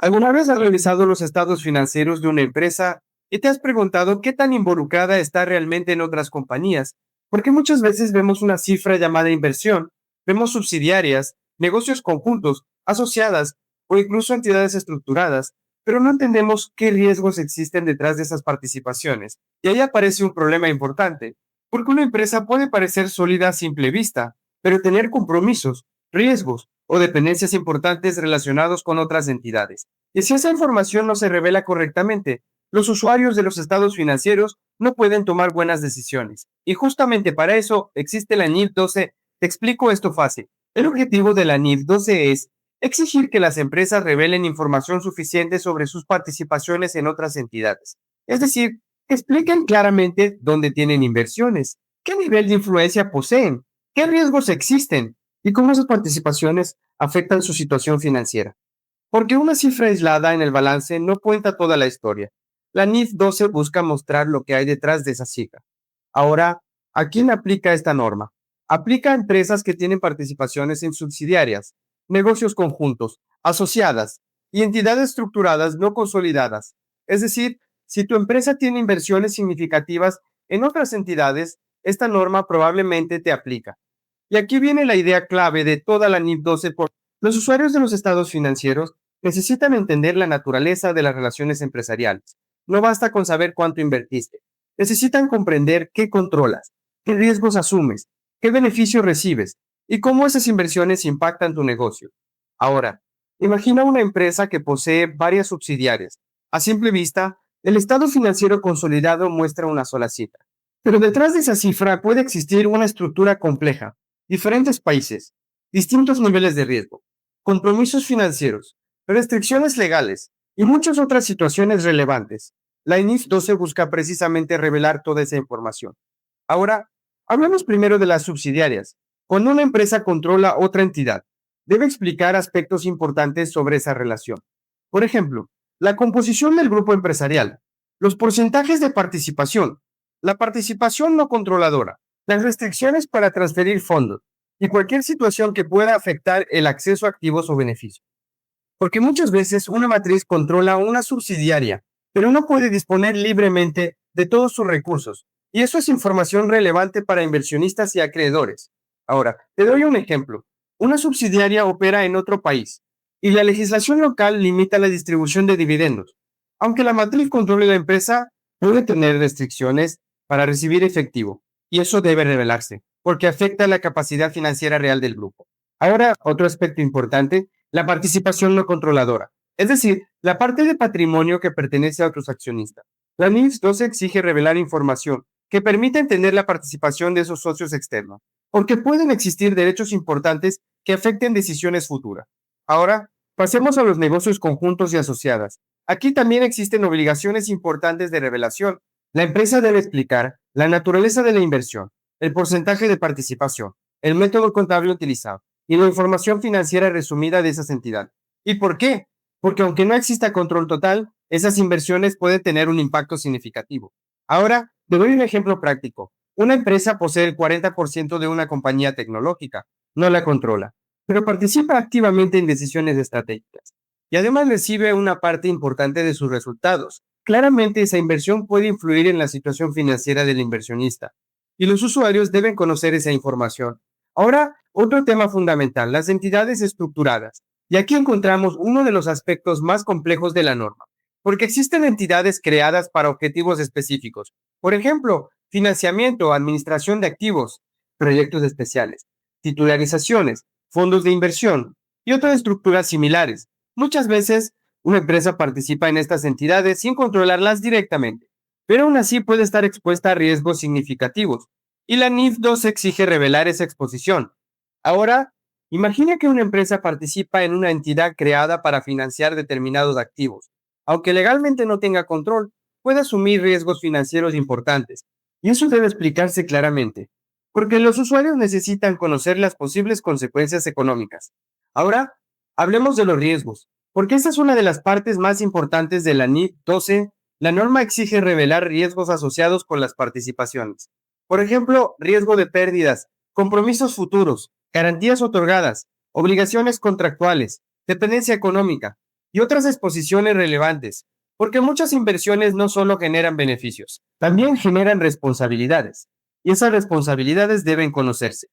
¿Alguna vez has revisado los estados financieros de una empresa y te has preguntado qué tan involucrada está realmente en otras compañías? Porque muchas veces vemos una cifra llamada inversión, vemos subsidiarias, negocios conjuntos, asociadas o incluso entidades estructuradas, pero no entendemos qué riesgos existen detrás de esas participaciones. Y ahí aparece un problema importante, porque una empresa puede parecer sólida a simple vista, pero tener compromisos, riesgos o dependencias importantes relacionados con otras entidades. Y si esa información no se revela correctamente, los usuarios de los estados financieros no pueden tomar buenas decisiones. Y justamente para eso existe la NIF 12. Te explico esto fácil. El objetivo de la NIF 12 es exigir que las empresas revelen información suficiente sobre sus participaciones en otras entidades. Es decir, que expliquen claramente dónde tienen inversiones, qué nivel de influencia poseen, qué riesgos existen y cómo esas participaciones afectan su situación financiera. Porque una cifra aislada en el balance no cuenta toda la historia. La NIF 12 busca mostrar lo que hay detrás de esa cifra. Ahora, ¿a quién aplica esta norma? Aplica a empresas que tienen participaciones en subsidiarias, negocios conjuntos, asociadas y entidades estructuradas no consolidadas. Es decir, si tu empresa tiene inversiones significativas en otras entidades, esta norma probablemente te aplica. Y aquí viene la idea clave de toda la NIF 12. Los usuarios de los estados financieros necesitan entender la naturaleza de las relaciones empresariales. No basta con saber cuánto invertiste. Necesitan comprender qué controlas, qué riesgos asumes, qué beneficios recibes y cómo esas inversiones impactan tu negocio. Ahora, imagina una empresa que posee varias subsidiarias. A simple vista, el estado financiero consolidado muestra una sola cifra. Pero detrás de esa cifra puede existir una estructura compleja, diferentes países, distintos niveles de riesgo, compromisos financieros, restricciones legales y muchas otras situaciones relevantes. La INIF 12 busca precisamente revelar toda esa información. Ahora, hablemos primero de las subsidiarias. Cuando una empresa controla otra entidad, debe explicar aspectos importantes sobre esa relación. Por ejemplo, la composición del grupo empresarial, los porcentajes de participación, la participación no controladora, las restricciones para transferir fondos y cualquier situación que pueda afectar el acceso a activos o beneficios. Porque muchas veces una matriz controla una subsidiaria, pero no puede disponer libremente de todos sus recursos. Y eso es información relevante para inversionistas y acreedores. Ahora, te doy un ejemplo. Una subsidiaria opera en otro país y la legislación local limita la distribución de dividendos. Aunque la matriz controle la empresa, puede tener restricciones para recibir efectivo. Y eso debe revelarse, porque afecta la capacidad financiera real del grupo. Ahora, otro aspecto importante, la participación no controladora, es decir, la parte de patrimonio que pertenece a otros accionistas. La NIFS 12 exige revelar información que permita entender la participación de esos socios externos, porque pueden existir derechos importantes que afecten decisiones futuras. Ahora, pasemos a los negocios conjuntos y asociadas. Aquí también existen obligaciones importantes de revelación. La empresa debe explicar la naturaleza de la inversión, el porcentaje de participación, el método contable utilizado y la información financiera resumida de esas entidades. ¿Y por qué? Porque aunque no exista control total, esas inversiones pueden tener un impacto significativo. Ahora, te doy un ejemplo práctico. Una empresa posee el 40% de una compañía tecnológica, no la controla, pero participa activamente en decisiones estratégicas y además recibe una parte importante de sus resultados. Claramente esa inversión puede influir en la situación financiera del inversionista y los usuarios deben conocer esa información. Ahora, otro tema fundamental, las entidades estructuradas. Y aquí encontramos uno de los aspectos más complejos de la norma, porque existen entidades creadas para objetivos específicos. Por ejemplo, financiamiento, administración de activos, proyectos especiales, titularizaciones, fondos de inversión y otras estructuras similares. Muchas veces, una empresa participa en estas entidades sin controlarlas directamente, pero aún así puede estar expuesta a riesgos significativos y la NIF 2 exige revelar esa exposición. Ahora, imagina que una empresa participa en una entidad creada para financiar determinados activos. Aunque legalmente no tenga control, puede asumir riesgos financieros importantes. Y eso debe explicarse claramente, porque los usuarios necesitan conocer las posibles consecuencias económicas. Ahora, hablemos de los riesgos, porque esta es una de las partes más importantes de la NIF 12. La norma exige revelar riesgos asociados con las participaciones. Por ejemplo, riesgo de pérdidas, compromisos futuros, garantías otorgadas, obligaciones contractuales, dependencia económica. y otras exposiciones relevantes, porque muchas inversiones no solo generan beneficios, también generan responsabilidades, y esas responsabilidades deben conocerse.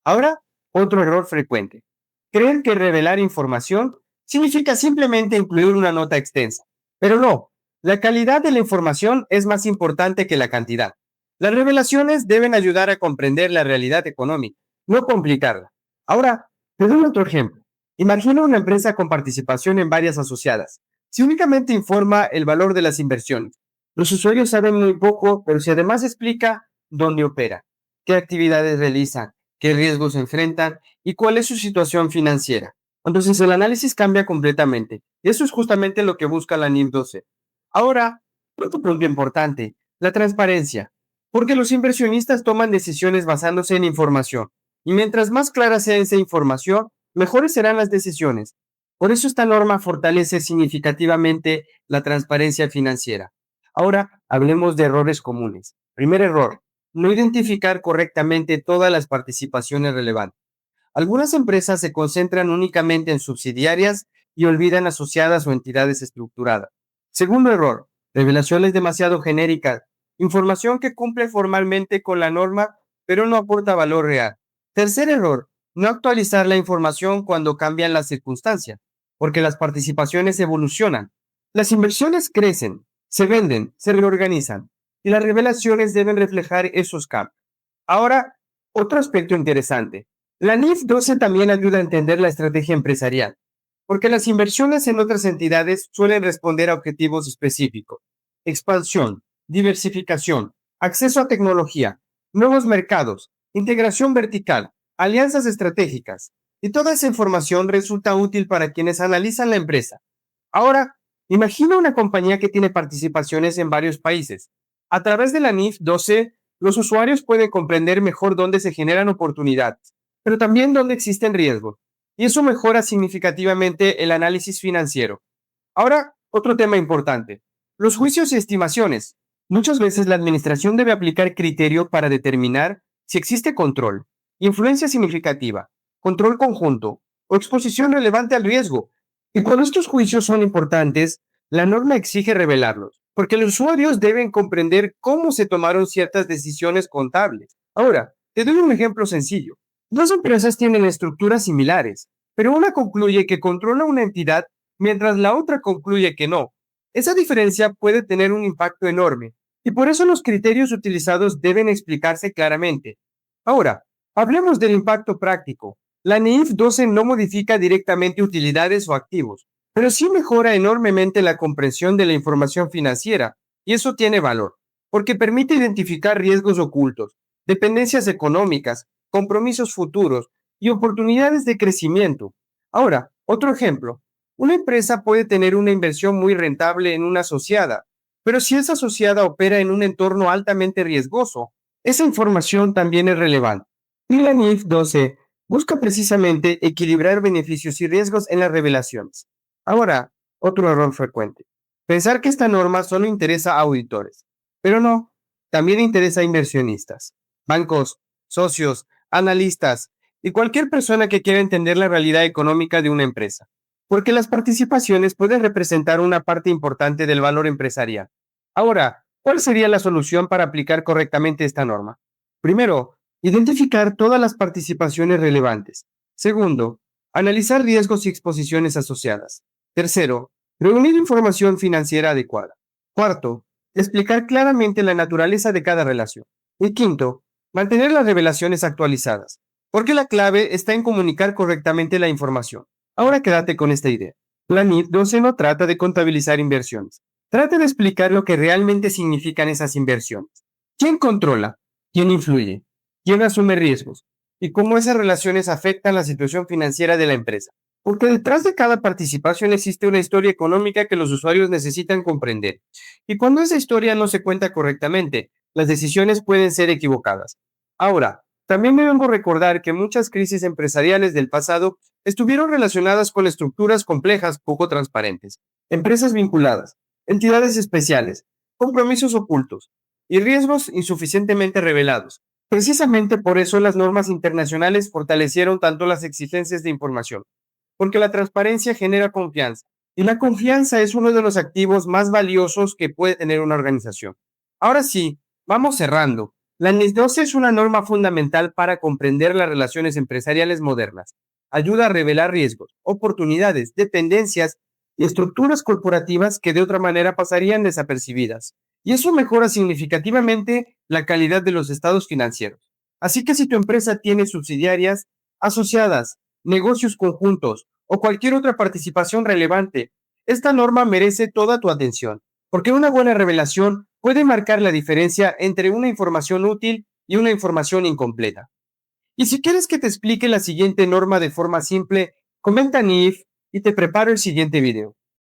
Ahora, otro error frecuente. Creen que revelar información significa simplemente incluir una nota extensa. Pero no, la calidad de la información es más importante que la cantidad. Las revelaciones deben ayudar a comprender la realidad económica, no complicarla. Ahora, te doy otro ejemplo. Imagina una empresa con participación en varias asociadas. Si únicamente informa el valor de las inversiones, los usuarios saben muy poco, pero si además explica dónde opera, qué actividades realiza, qué riesgos enfrentan y cuál es su situación financiera. Entonces el análisis cambia completamente. Y eso es justamente lo que busca la NIF 12. Ahora, otro punto importante, la transparencia. Porque los inversionistas toman decisiones basándose en información. Y mientras más clara sea esa información, mejores serán las decisiones. Por eso esta norma fortalece significativamente la transparencia financiera. Ahora, hablemos de errores comunes. Primer error, no identificar correctamente todas las participaciones relevantes. Algunas empresas se concentran únicamente en subsidiarias y olvidan asociadas o entidades estructuradas. Segundo error, revelaciones demasiado genéricas, información que cumple formalmente con la norma, pero no aporta valor real. Tercer error, no actualizar la información cuando cambian las circunstancias, porque las participaciones evolucionan. Las inversiones crecen, se venden, se reorganizan, y las revelaciones deben reflejar esos cambios. Ahora, otro aspecto interesante. La NIF 12 también ayuda a entender la estrategia empresarial, porque las inversiones en otras entidades suelen responder a objetivos específicos. Expansión, diversificación, acceso a tecnología, nuevos mercados, integración vertical, alianzas estratégicas. Y toda esa información resulta útil para quienes analizan la empresa. Ahora, imagina una compañía que tiene participaciones en varios países. A través de la NIF 12, los usuarios pueden comprender mejor dónde se generan oportunidades, pero también dónde existen riesgos. Y eso mejora significativamente el análisis financiero. Ahora, otro tema importante. Los juicios y estimaciones. Muchas veces la administración debe aplicar criterio para determinar si existe control, influencia significativa, control conjunto o exposición relevante al riesgo. Y cuando estos juicios son importantes, la norma exige revelarlos, porque los usuarios deben comprender cómo se tomaron ciertas decisiones contables. Ahora, te doy un ejemplo sencillo. Dos empresas tienen estructuras similares, pero una concluye que controla una entidad mientras la otra concluye que no. Esa diferencia puede tener un impacto enorme, y por eso los criterios utilizados deben explicarse claramente. Ahora, hablemos del impacto práctico. La NIF 12 no modifica directamente utilidades o activos, pero sí mejora enormemente la comprensión de la información financiera, y eso tiene valor, porque permite identificar riesgos ocultos, dependencias económicas, compromisos futuros y oportunidades de crecimiento. Ahora, otro ejemplo. Una empresa puede tener una inversión muy rentable en una asociada, pero si esa asociada opera en un entorno altamente riesgoso, esa información también es relevante. Y la NIF 12 busca precisamente equilibrar beneficios y riesgos en las revelaciones. Ahora, otro error frecuente. Pensar que esta norma solo interesa a auditores, pero no, también interesa a inversionistas, bancos, socios, analistas y cualquier persona que quiera entender la realidad económica de una empresa, porque las participaciones pueden representar una parte importante del valor empresarial. Ahora, ¿cuál sería la solución para aplicar correctamente esta norma? Primero, identificar todas las participaciones relevantes. Segundo, analizar riesgos y exposiciones asociadas. Tercero, reunir información financiera adecuada. Cuarto, explicar claramente la naturaleza de cada relación. Y quinto, mantener las revelaciones actualizadas, porque la clave está en comunicar correctamente la información. Ahora quédate con esta idea. La NIF 12 no trata de contabilizar inversiones. Trata de explicar lo que realmente significan esas inversiones. ¿Quién controla? ¿Quién influye? ¿Quién asume riesgos? Y cómo esas relaciones afectan la situación financiera de la empresa. Porque detrás de cada participación existe una historia económica que los usuarios necesitan comprender. Y cuando esa historia no se cuenta correctamente, las decisiones pueden ser equivocadas. Ahora, también debemos recordar que muchas crisis empresariales del pasado estuvieron relacionadas con estructuras complejas poco transparentes, empresas vinculadas, entidades especiales, compromisos ocultos y riesgos insuficientemente revelados. Precisamente por eso las normas internacionales fortalecieron tanto las exigencias de información, porque la transparencia genera confianza Y la confianza es uno de los activos más valiosos que puede tener una organización. Ahora sí, vamos cerrando. La NIS 12 es una norma fundamental para comprender las relaciones empresariales modernas. Ayuda a revelar riesgos, oportunidades, dependencias y estructuras corporativas que de otra manera pasarían desapercibidas. Y eso mejora significativamente la calidad de los estados financieros. Así que si tu empresa tiene subsidiarias, asociadas, negocios conjuntos o cualquier otra participación relevante, esta norma merece toda tu atención, porque una buena revelación puede marcar la diferencia entre una información útil y una información incompleta. Y si quieres que te explique la siguiente norma de forma simple, comenta NIF y te preparo el siguiente video.